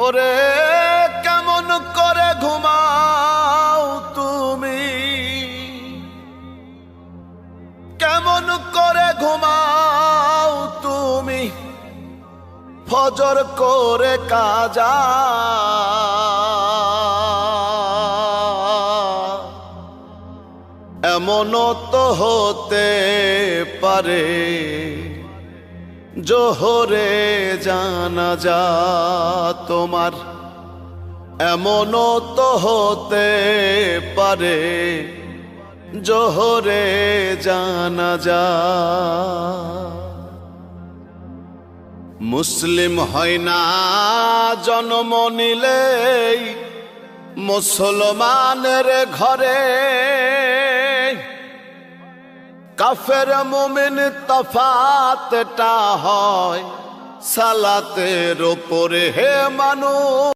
ওরে কেমন করে ঘুমাও তুমি, কেমন করে ঘুমাও তুমি ফজর করে কাজা। এমনও তো হতে পারে জোহরে জানাজা তোমার, এমনও তো হতে পারে জোহরে জানাজা। মুসলিম হয় না জন্ম নিলেই মুসলমানের ঘরে, কাফের মুমিন তফাতটা হয় সালাতের উপরে হে মানুষ।